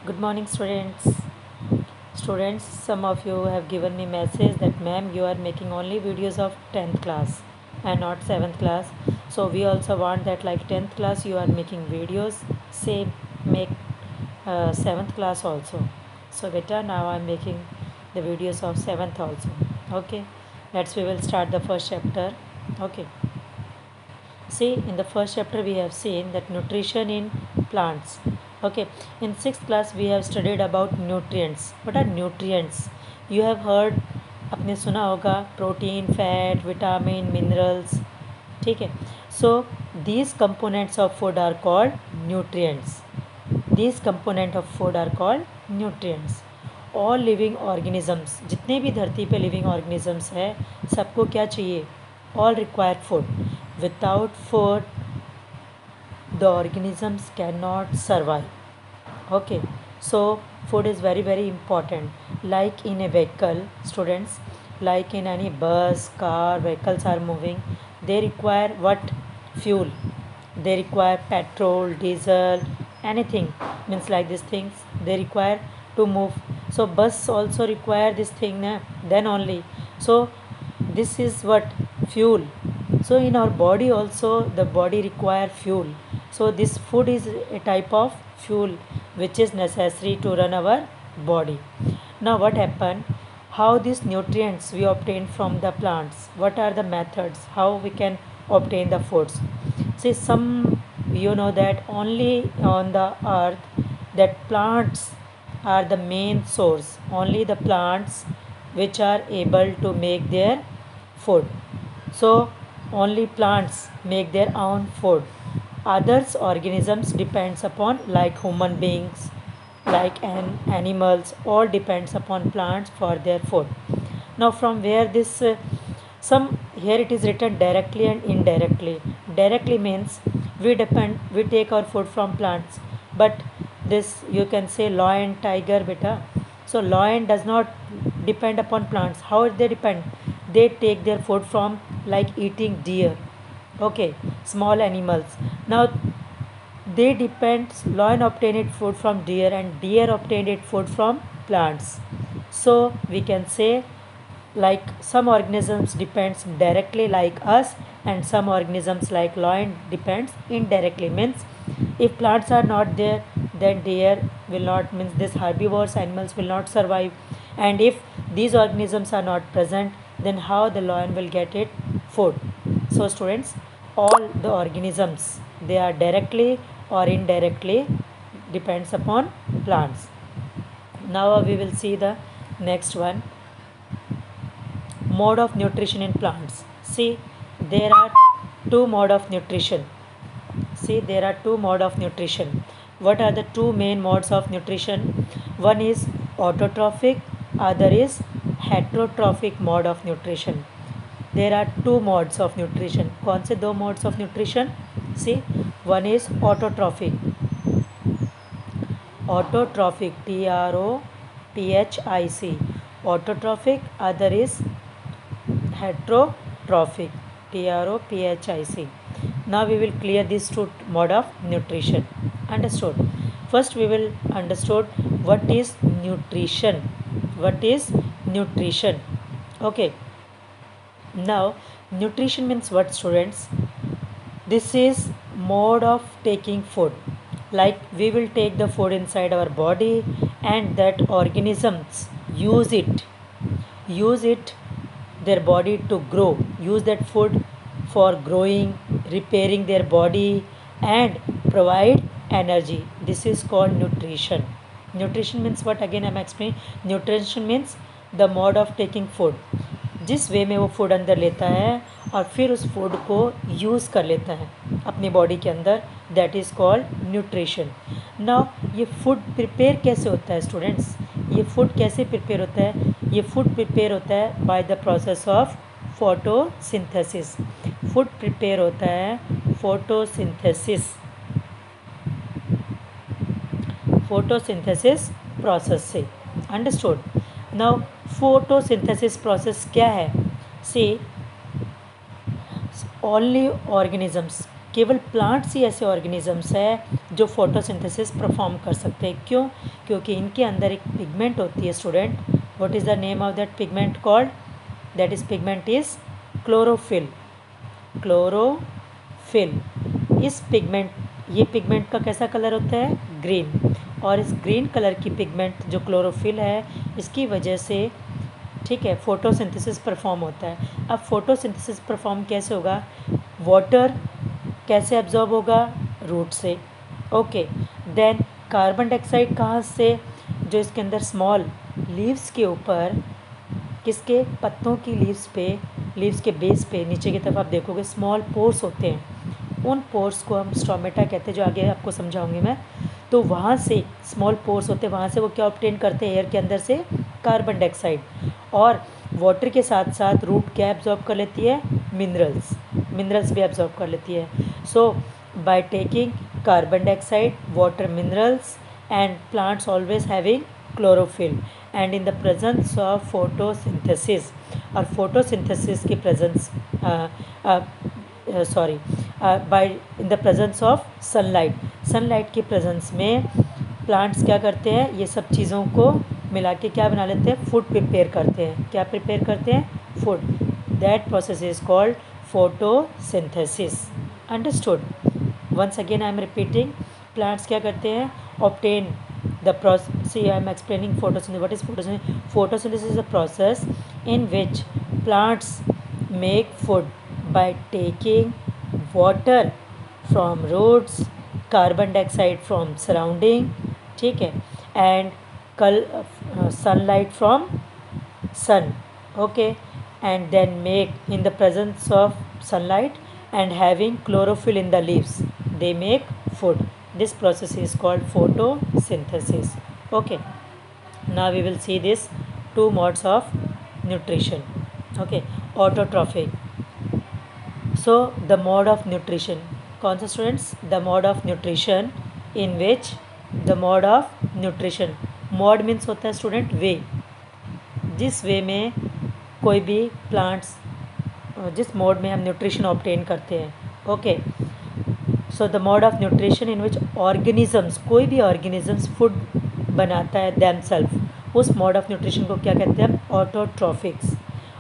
Good morning, students. Students, some of you have given me message that ma'am, you are making only videos of 10th class and not 7th class. So we also want that like 10th class you are making videos, same make 7th class also. So beta, now I'm making the videos of 7th also. Okay, we will start the first chapter. Okay. See, in the first chapter we have seen that nutrition in plants. Okay, in sixth class we have studied about nutrients. What are nutrients? You have heard, आपने सुना होगा, protein, fat, vitamin, minerals. ठीक है. So these components of food are called nutrients. These component of food are called nutrients. All living organisms, जितने भी धरती पे living organisms है, सबको क्या चाहिए? All require food. Without food, the organisms cannot survive. Okay, so food is very very important. Like in a vehicle, students, like in any bus, car, vehicles are moving, they require what? Fuel. They require petrol, diesel, anything, means like these things they require to move. So bus also require this thing, then only. So this is what? Fuel. So in our body also, the body require fuel. So this food is a type of fuel which is necessary to run our body. Now what happen? How these nutrients we obtain from the plants? What are the methods how we can obtain the foods? See, some, you know that only on the earth that plants are the main source. Only the plants which are able to make their food. So only plants make their own food. Others organisms depends upon, like human beings, like animals, all depends upon plants for their food. Now from where this some, here it is written directly and indirectly. Directly means we take our food from plants, but this you can say lion, tiger, beta. So lion does not depend upon plants. How they depend? They take their food from, like eating deer. Okay, small animals. Now they depend, lion obtained food from deer and deer obtained food from plants. So we can say, like some organisms depends directly like us, and some organisms like lion depends indirectly. Means if plants are not there, then deer will not, means this herbivores animals will not survive. And if these organisms are not present, then how the lion will get it food? So students, all the organisms, they are directly or indirectly depends upon plants. Now we will see the next one, mode of nutrition in plants. See, there are two mode of nutrition. See, there are two mode of nutrition. What are the two main modes of nutrition? One is autotrophic, other is heterotrophic mode of nutrition. There are two modes of nutrition. कौन से दो modes of nutrition? See, one is autotrophic. Autotrophic, TROPHIC. Autotrophic. Other is heterotrophic, TROPHIC. Now we will clear these two mode of nutrition. Understood? First we will understood what is nutrition. What is nutrition? Okay. Now nutrition means what, students? This is mode of taking food. Like we will take the food inside our body, and that organisms use it their body to grow, use that food for growing, repairing their body, and provide energy. This is called nutrition. Nutrition means what? Again I am explaining. Nutrition means the mode of taking food. जिस वे में वो food अंदर लेता है और फिर उस food को यूज़ कर लेता है अपनी बॉडी के अंदर, that is called nutrition. Now ये फूड प्रिपेयर कैसे होता है स्टूडेंट्स? ये फूड कैसे प्रिपेयर होता है? ये फूड प्रिपेयर होता है bye the process of photosynthesis. Food prepare होता है फोटोसिंथेसिस प्रोसेस से. अंडरस्टूड? नाउ फोटोसिंथेसिस प्रोसेस क्या है? सी, ओनली ऑर्गेनिजम्स, केवल प्लांट्स ही ऐसे ऑर्गेनिजम्स है जो फोटोसिंथेसिस परफॉर्म कर सकते हैं। क्यों? क्योंकि इनके अंदर एक पिगमेंट होती है student. What is the name of that pigment called? That is pigment is chlorophyll. Chlorophyll. इस पिगमेंट, ये पिगमेंट का कैसा कलर होता है? ग्रीन। और इस ग्रीन कलर की पिगमेंट जो क्लोरोफिल है, इसकी वजह से, ठीक है, फोटोसिंथेसिस परफॉर्म होता है। अब फोटोसिंथेसिस परफॉर्म कैसे होगा? वाटर कैसे एब्जॉर्ब होगा? रूट से। ओके, देन कार्बन डाइऑक्साइड कहाँ से? जो इसके अंदर स्मॉल लीव्स के ऊपर, किसके? पत्तों की लीव्स पे, लीव्स के बेस पे नीचे की तरफ आप देखोगे स्मॉल पोर्स होते हैं। उन पोर्स को हम स्टोमेटा कहते हैं, जो आगे आपको समझाऊंगी मैं। तो वहाँ से स्मॉल पोर्स होते हैं, वहाँ से वो क्या ऑब्टेन करते हैं? एयर के अंदर से कार्बन डाइऑक्साइड। और वाटर के साथ साथ रूट क्या एब्जॉर्ब कर लेती है? मिनरल्स। मिनरल्स भी एब्जॉर्ब कर लेती है। So by taking carbon dioxide, water, minerals, and plants always having chlorophyll, and in the presence of photosynthesis, और फोटोसिंथेसिस की presence, sorry, by in the presence of sunlight, sunlight की presence में plants क्या करते हैं? ये सब चीज़ों को मिला के क्या बना लेते हैं? फूड प्रिपेयर करते हैं। क्या प्रिपेयर करते हैं? Food. That process is called photosynthesis. Understood? Once again I am repeating, plants क्या करते हैं? Obtain the process. See, I am explaining photosynthesis. What is photosynthesis? Photosynthesis is a process in which plants make food by taking water from roots, carbon dioxide from surrounding, ठीक है, and sunlight from sun, okay, and then make in the presence of sunlight and having chlorophyll in the leaves, they make food. This process is called photosynthesis. Okay, now we will see this two modes of nutrition. Okay, autotrophic. So the mode of nutrition, कौन सा students? the mode of nutrition in which, the mode of nutrition, mode means होता है student वे, जिस वे में कोई भी plants, जिस mode में हम न्यूट्रिशन ऑब्टेन करते हैं। Okay, so the mode of nutrition in which organisms, कोई भी ऑर्गेनिजम्स फूड बनाता है दैम सेल्फ, उस मोड ऑफ न्यूट्रिशन को क्या कहते हैं? ऑटोट्रॉफिक्स।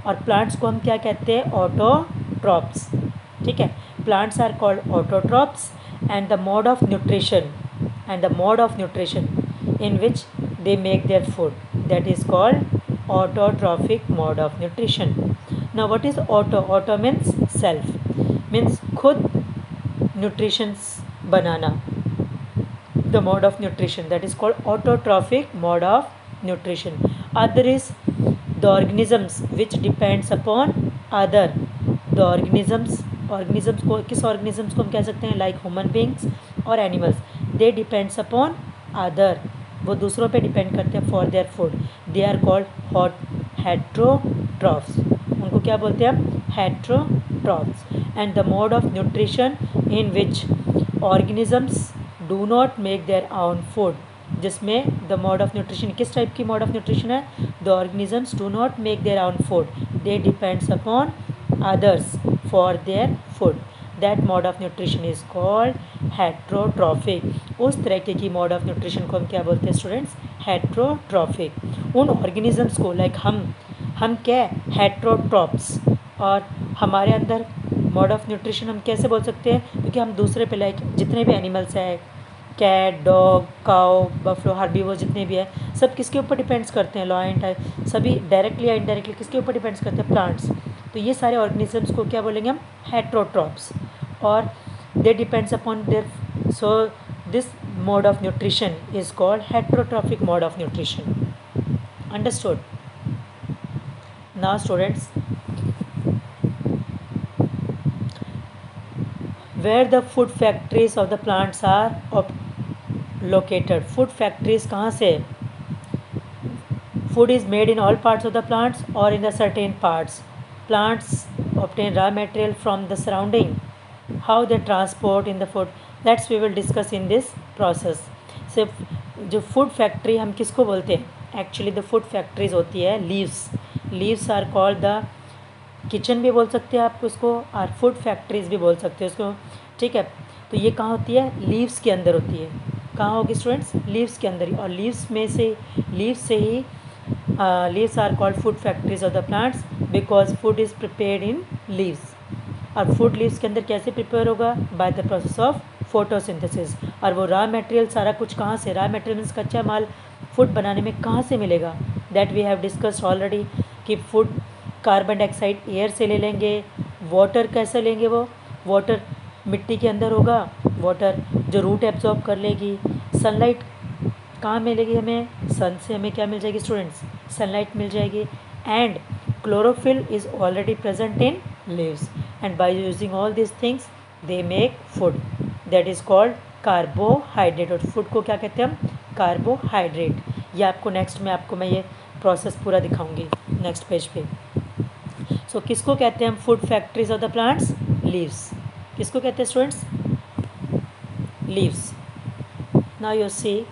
और प्लांट्स को हम क्या कहते हैं? ऑटोट्रॉप्स। ठीक है, plants are called autotrophs, and the mode of nutrition, and the mode of nutrition in which they make their food, that is called autotrophic mode of nutrition. Now what is auto? Auto means self, means खुद nutrition banana, the mode of nutrition, that is called autotrophic mode of nutrition. Other is the organisms which depends upon other, the organisms, organisms को, किस organisms को हम कह सकते हैं? Like human beings और animals, they depends upon other, वो दूसरों पे डिपेंड करते हैं for their food, they are called heterotrophs. उनको क्या बोलते हैं हम? Heterotrophs. And the mode of nutrition in which organisms do not make their own food, जिसमें द मोड ऑफ न्यूट्रिशन, किस टाइप की मोड ऑफ न्यूट्रिशन है? The organisms do not make their own food, they depends upon others for their food, that mode of nutrition is called heterotrophic. उस तरह की mode of nutrition को हम क्या बोलते हैं स्टूडेंट्स? हेट्रोट्रॉफिक। उन ऑर्गेनिजम्स को, लाइक हम क्या? हेट्रोट्रॉप्स। और हमारे अंदर मोड ऑफ न्यूट्रिशन हम कैसे बोल सकते हैं? क्योंकि हम दूसरे पे, लाइक जितने भी एनिमल्स हैं, cat, dog, cow, buffalo, herbivore जितने भी हैं, सब किसके ऊपर डिपेंड्स करते हैं? लॉ एंड टाइप, सभी डायरेक्टली या इनडायरेक्टली किसके ऊपर डिपेंड्स करते हैं? प्लांट्स। तो ये सारे ऑर्गेनिजम्स को क्या बोलेंगे हम? हेट्रोट्रॉप्स। और they depends upon their, so this mode of nutrition is called heterotrophic mode of nutrition. Understood? Now students, where the food factories of the plants are located. food factories कहाँ से? food is made in all parts of the plants or in the certain parts. plants obtain raw material from the surrounding. how they transport in the food, that's we will discuss in this process. so जो food factory हम किसको बोलते हैं? actually the food factories होती है leaves are called the kitchen भी बोल सकते हैं आप उसको, और फूड फैक्ट्रीज भी बोल सकते हैं उसको। ठीक है। तो ये कहाँ होती है? लीव्स के अंदर होती है। कहाँ होगी स्टूडेंट्स? लीव्स के अंदर ही। और लीव्स में से, लीव्स से ही, leaves are called food factories of the plants because food is prepared in leaves. और फूड लीव्स के अंदर कैसे प्रिपेयर होगा? By the process of photosynthesis. और वो रॉ मटेरियल सारा कुछ कहाँ से? रॉ मटेरियल मीन्स कच्चा माल फूड बनाने में कहाँ से मिलेगा? That we have discussed already कि फूड कार्बन डाइऑक्साइड एयर से ले लेंगे। वाटर कैसे लेंगे? वो वाटर मिट्टी के अंदर होगा, वाटर जो रूट एब्जॉर्ब कर लेगी। सनलाइट कहाँ मिलेगी हमें? सन से हमें क्या मिल जाएगी स्टूडेंट्स? सनलाइट मिल जाएगी। And chlorophyll is already present in leaves and by using all this things they make food that is called carbohydrate. और फूड को क्या कहते हैं हम? कार्बोहाइड्रेट। ये आपको नेक्स्ट में आपको मैं ये प्रोसेस पूरा दिखाऊंगी नेक्स्ट पेज पे। सो किसको कहते हैं हम food factories of the plants? Leaves. किसको कहते हैं students? Leaves. Now you see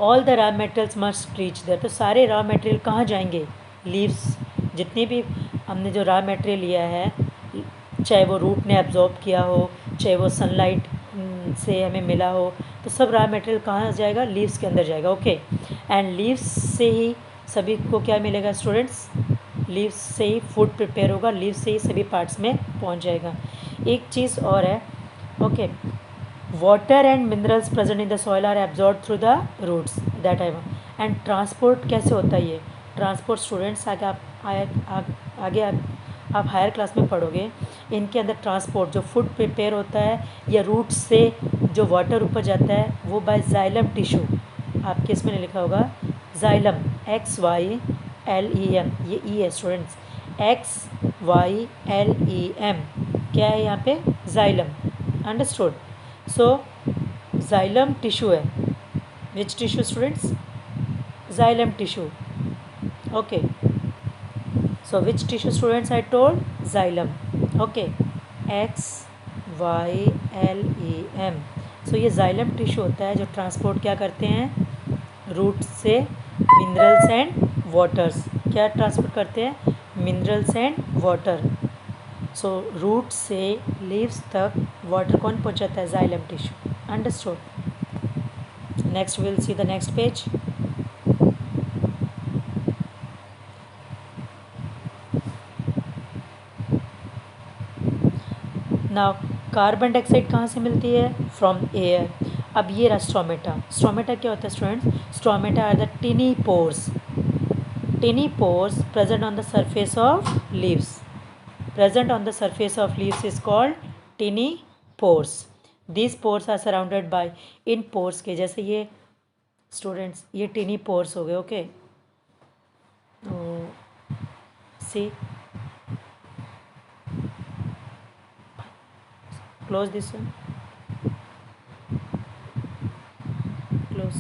all the raw materials must reach there. तो सारे रॉ मटेरियल कहाँ जाएंगे? लीव्स। जितने भी हमने जो रॉ मटेरियल लिया है, चाहे वो रूट ने एब्जॉर्ब किया हो, चाहे वो सनलाइट से हमें मिला हो, तो सब रॉ मटेरियल कहाँ जाएगा? लीव्स के अंदर जाएगा। ओके। एंड लीव्स से ही सभी को क्या मिलेगा स्टूडेंट्स? लीव्स से ही फूड प्रिपेयर होगा, लीव्स से ही सभी पार्ट्स में पहुंच जाएगा। एक चीज़ और है, okay, water and minerals present in the soil are absorb through the roots that I want. And transport कैसे होता है? ये ट्रांसपोर्ट स्टूडेंट्स आगे आप हायर क्लास में पढ़ोगे। इनके अंदर ट्रांसपोर्ट जो फूड प्रिपेयर होता है या रूट्स से जो वाटर ऊपर जाता है वो बाय जाइलम टिश्यू। आपके इसमें लिखा होगा जाइलम, XYLEM, ये ई है स्टूडेंट्स, XYLEM क्या है यहाँ पे? Xylem. Understood? So xylem tissue है। Which tissue students? Xylem tissue. Okay. So which tissue students I told? Xylem. Okay. XYLEM। So ये जाइलम टिश्यू होता है जो ट्रांसपोर्ट क्या करते हैं? रूट्स से मिनरल्स एंड वाटर्स। क्या ट्रांसपोर्ट करते हैं? Minerals and water. So root से लीव्स तक वाटर कौन पहुंचाता है? Xylem tissue. Understood? Next will see the next page. Now carbon dioxide कहाँ से मिलती है? From air. अब ये रहा स्ट्रोमेटा। स्ट्रोमेटा क्या होता है students? Stomata are the tiny pores. Tiny pores present on the surface of leaves. Present on the surface of leaves is called tiny pores. These pores are surrounded by, in pores के जैसे ये students ये टिनी pores हो गए। Okay, see close this one, close.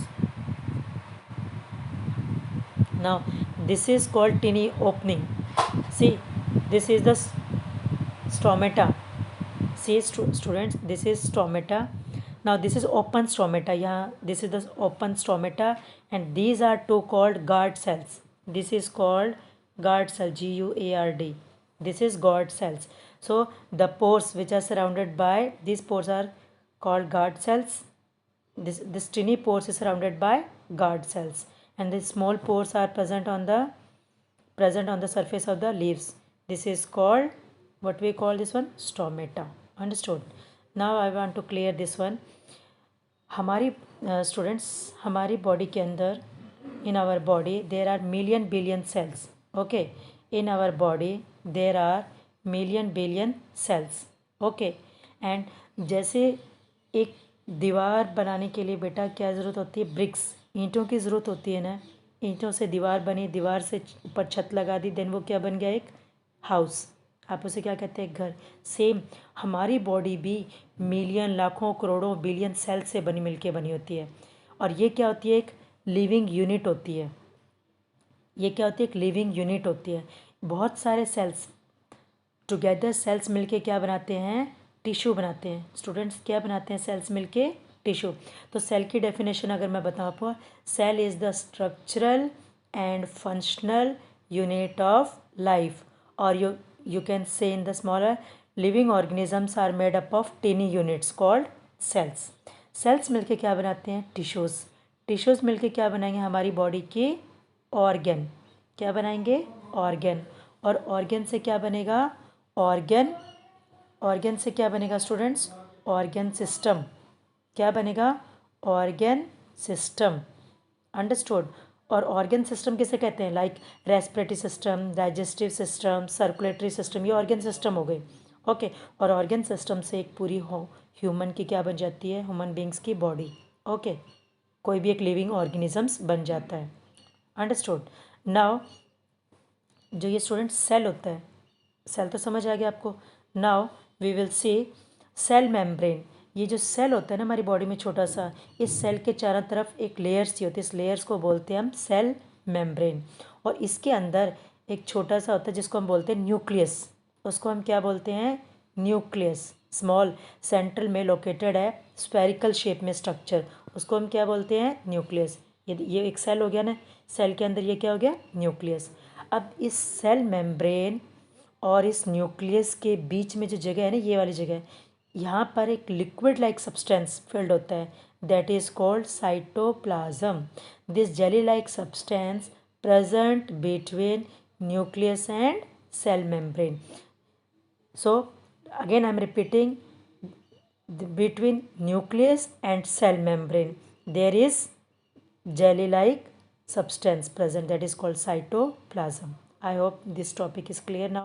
Now this is called tiny opening. See, this is the stromata. See students, this is stromata. Now this is open stromata. Yeah, this is the open stromata, and these are two called guard cells. This is called guard cell, GUARD. This is guard cells. So the pores which are surrounded by these pores are called guard cells. This tiny pores is surrounded by guard cells, and the small pores are present on the surface of the leaves. This is called, what we call this one? Stomata. Understood? Now I want to clear this one. हमारी students हमारी body के अंदर, in our body there are million billion cells. Okay, in our body there are million billion cells. Okay, and जैसे एक दीवार बनाने के लिए बेटा क्या ज़रूरत होती है? ब्रिक्स, ईंटों की ज़रूरत होती है ना। ईंटों से दीवार बनी, दीवार से ऊपर छत लगा दी, देन वो क्या बन गया? एक हाउस। आप उसे क्या कहते हैं? घर। सेम हमारी बॉडी भी मिलियन, लाखों, करोड़ों, बिलियन सेल से मिलके बनी होती है। और ये क्या होती है? एक लिविंग यूनिट होती है। ये क्या होती है? एक लिविंग यूनिट होती है। बहुत सारे सेल्स टुगेदर, सेल्स मिलके क्या बनाते हैं? टिश्यू बनाते हैं। स्टूडेंट्स क्या बनाते हैं? सेल्स मिलके टिश्यू। तो सेल की डेफिनेशन अगर मैं बताऊँ आपको, cell is the structural and functional unit of life, और you can say in the smaller living organisms are made up of tiny units called cells. Cells मिलके क्या बनाते हैं? टिश्यूज़। टिश्यूज़ मिलके क्या बनाएंगे? हमारी बॉडी के ऑर्गन। क्या बनाएंगे? ऑर्गन। और ऑर्गन से क्या बनेगा? ऑर्गन। ऑर्गन से क्या बनेगा स्टूडेंट्स? Organ system. क्या बनेगा? Organ system. अंडरस्टूड। और ऑर्गन सिस्टम किसे कहते हैं? Like respiratory system, digestive system, circulatory system, ये ऑर्गन सिस्टम हो गए। ओके। और ऑर्गन सिस्टम से एक पूरी ह्यूमन की क्या बन जाती है? ह्यूमन बींग्स की बॉडी। ओके। कोई भी एक लिविंग ऑर्गेनिजम्स बन जाता है। अंडरस्टूड। नाउ जो ये स्टूडेंट सेल होता है, सेल तो समझ आ गया आपको। Now we will see cell membrane. ये जो सेल होता है ना हमारी बॉडी में छोटा सा, इस सेल के चारों तरफ एक लेयर्स सी होती है, इस लेयर्स को बोलते हैं हम सेल मेम्ब्रेन। और इसके अंदर एक छोटा सा होता है जिसको हम बोलते हैं न्यूक्लियस। उसको हम क्या बोलते हैं? न्यूक्लियस। स्मॉल सेंट्रल में लोकेटेड है, स्फेरिकल शेप में स्ट्रक्चर, उसको हम क्या बोलते हैं? न्यूक्लियस। ये एक सेल हो गया ना, सेल के अंदर ये क्या हो गया? न्यूक्लियस। अब इस सेल मेम्ब्रेन और इस न्यूक्लियस के बीच में जो जगह है ना, ये वाली जगह, यहाँ पर एक लिक्विड लाइक सब्सटेंस फिल्ड होता है, that is called cytoplasm. This jelly like substance present between nucleus and cell membrane. So again I am repeating, between nucleus and cell membrane there is jelly like substance present, that is called cytoplasm. I hope this topic is clear now.